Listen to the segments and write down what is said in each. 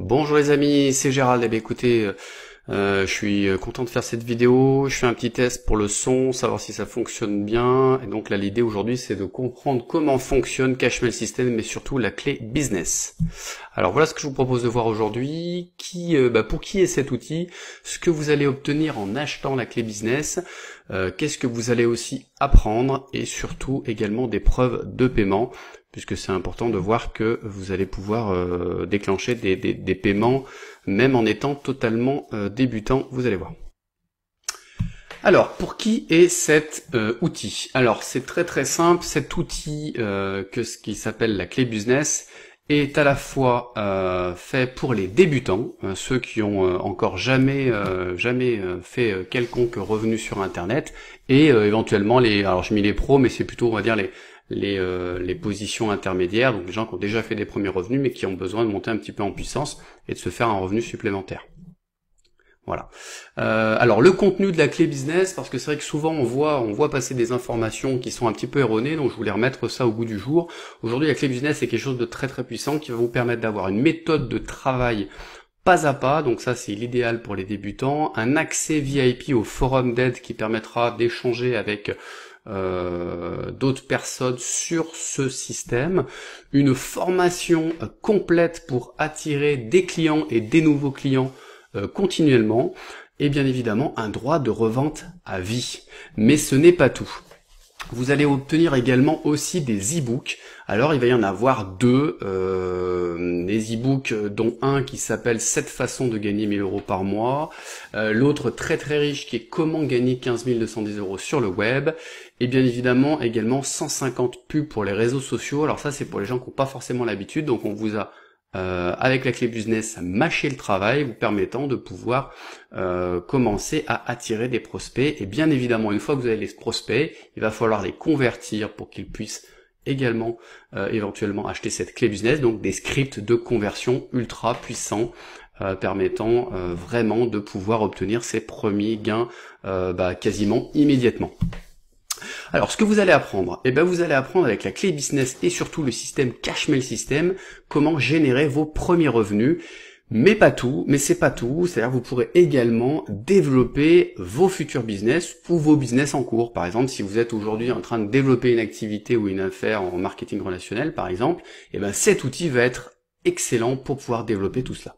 Bonjour les amis, c'est Gérald. Eh bien, écoutez, je suis content de faire cette vidéo. Je fais un petit test pour le son, savoir si ça fonctionne bien. Et donc là, l'idée aujourd'hui, c'est de comprendre comment fonctionne Cashmail System, mais surtout la clé business. Alors voilà ce que je vous propose de voir aujourd'hui. Pour qui est cet outil, ce que vous allez obtenir en achetant la clé business, qu'est-ce que vous allez aussi apprendre, et surtout également des preuves de paiement, puisque c'est important de voir que vous allez pouvoir déclencher des paiements même en étant totalement débutant, vous allez voir. Alors, pour qui est cet outil? Alors, c'est très très simple. Cet outil, ce qui s'appelle la clé business, est à la fois fait pour les débutants, ceux qui ont encore jamais fait quelconque revenu sur Internet, et éventuellement alors je mets les pros, mais c'est plutôt, on va dire, les positions intermédiaires, donc les gens qui ont déjà fait des premiers revenus, mais qui ont besoin de monter un petit peu en puissance et de se faire un revenu supplémentaire. Voilà. Alors le contenu de la clé business, parce que c'est vrai que souvent on voit passer des informations qui sont un petit peu erronées, donc je voulais remettre ça au goût du jour. Aujourd'hui, la clé business, c'est quelque chose de très très puissant qui va vous permettre d'avoir une méthode de travail pas à pas, donc ça c'est l'idéal pour les débutants, un accès VIP au forum d'aide qui permettra d'échanger avec d'autres personnes sur ce système, une formation complète pour attirer des clients et des nouveaux clients continuellement, et bien évidemment un droit de revente à vie. Mais ce n'est pas tout. Vous allez obtenir également aussi des e-books. Alors il va y en avoir deux, des e-books dont un qui s'appelle 7 façons de gagner 1000 € par mois, l'autre très très riche qui est comment gagner 15 210 € sur le web, et bien évidemment également 150 pubs pour les réseaux sociaux. Alors ça c'est pour les gens qui n'ont pas forcément l'habitude, donc on vous a avec la clé business mâcher le travail, vous permettant de pouvoir commencer à attirer des prospects. Et bien évidemment, une fois que vous avez les prospects, il va falloir les convertir pour qu'ils puissent également éventuellement acheter cette clé business, donc des scripts de conversion ultra puissants permettant vraiment de pouvoir obtenir ces premiers gains quasiment immédiatement. Alors, ce que vous allez apprendre, vous allez apprendre avec la clé business et surtout le système Cashmail System, comment générer vos premiers revenus. Mais pas tout, mais c'est pas tout, c'est-à-dire que vous pourrez également développer vos futurs business ou vos business en cours. Par exemple, si vous êtes aujourd'hui en train de développer une activité ou une affaire en marketing relationnel, par exemple, cet outil va être excellent pour pouvoir développer tout cela.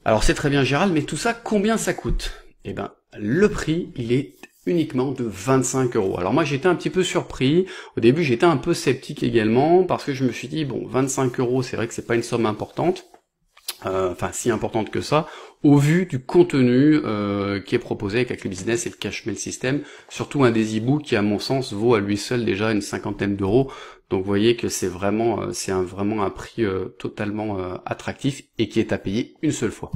Alors, c'est très bien Gérald, mais tout ça, combien ça coûte? Le prix, il est uniquement de 25 €. Alors moi j'étais un petit peu surpris, au début j'étais un peu sceptique également, parce que je me suis dit, bon 25 €, c'est vrai que c'est pas une somme importante, si importante que ça, au vu du contenu qui est proposé avec la clé business et le Cashmail System, surtout un des e-books qui à mon sens vaut à lui seul déjà une cinquantaine d'euros, donc vous voyez que c'est vraiment un prix totalement attractif et qui est à payer une seule fois.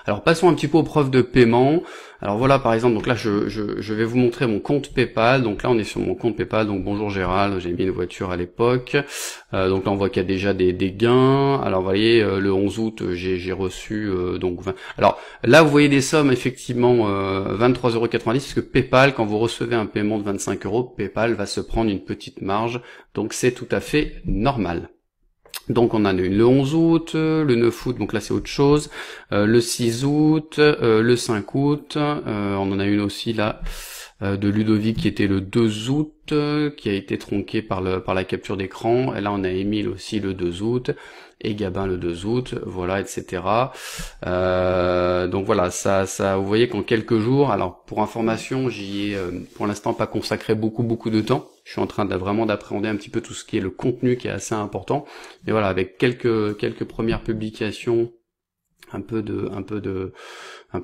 Alors passons un petit peu aux preuves de paiement. Alors voilà, par exemple, donc là je vais vous montrer mon compte PayPal. Donc là on est sur mon compte PayPal, donc bonjour Gérald, j'ai mis une voiture à l'époque. Donc là on voit qu'il y a déjà des gains. Alors vous voyez, le 11 août j'ai reçu donc 20. Alors là vous voyez des sommes effectivement 23,90 €, parce que PayPal, quand vous recevez un paiement de 25 €, PayPal va se prendre une petite marge. Donc c'est tout à fait normal. Donc on a eu le 11 août, le 9 août, donc là c'est autre chose, le 6 août, le 5 août, on en a une aussi là de Ludovic qui était le 2 août, qui a été tronqué par la capture d'écran, et là on a Émile aussi le 2 août, et Gabin le 2 août, voilà, etc. Donc voilà, ça, vous voyez qu'en quelques jours, alors pour information, j'y ai pour l'instant pas consacré beaucoup de temps. Je suis en train vraiment d'appréhender un petit peu tout ce qui est le contenu qui est assez important. Mais voilà, avec quelques premières publications, un peu de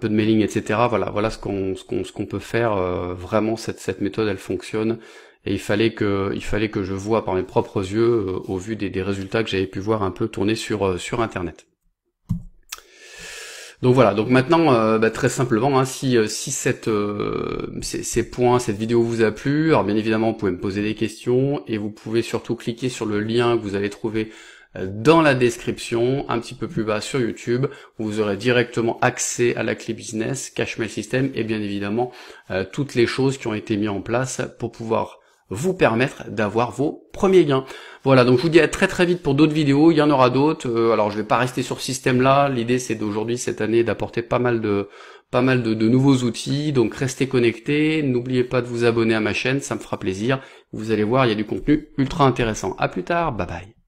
mailing, etc. Voilà ce qu'on peut faire. Vraiment cette méthode, elle fonctionne. Et il fallait que je voie par mes propres yeux au vu des résultats que j'avais pu voir un peu tourner sur Internet. Donc voilà, donc maintenant, très simplement, si cette vidéo vous a plu, alors bien évidemment vous pouvez me poser des questions, et vous pouvez surtout cliquer sur le lien que vous allez trouver dans la description, un petit peu plus bas sur YouTube, où vous aurez directement accès à la clé business, Cashmail System, et bien évidemment toutes les choses qui ont été mises en place pour pouvoir vous permettre d'avoir vos premiers gains. Voilà, donc je vous dis à très très vite pour d'autres vidéos, il y en aura d'autres. Alors je vais pas rester sur ce système-là, l'idée c'est d'aujourd'hui, cette année, d'apporter pas mal de nouveaux outils, donc restez connectés, n'oubliez pas de vous abonner à ma chaîne, ça me fera plaisir. Vous allez voir, il y a du contenu ultra intéressant. À plus tard, bye bye.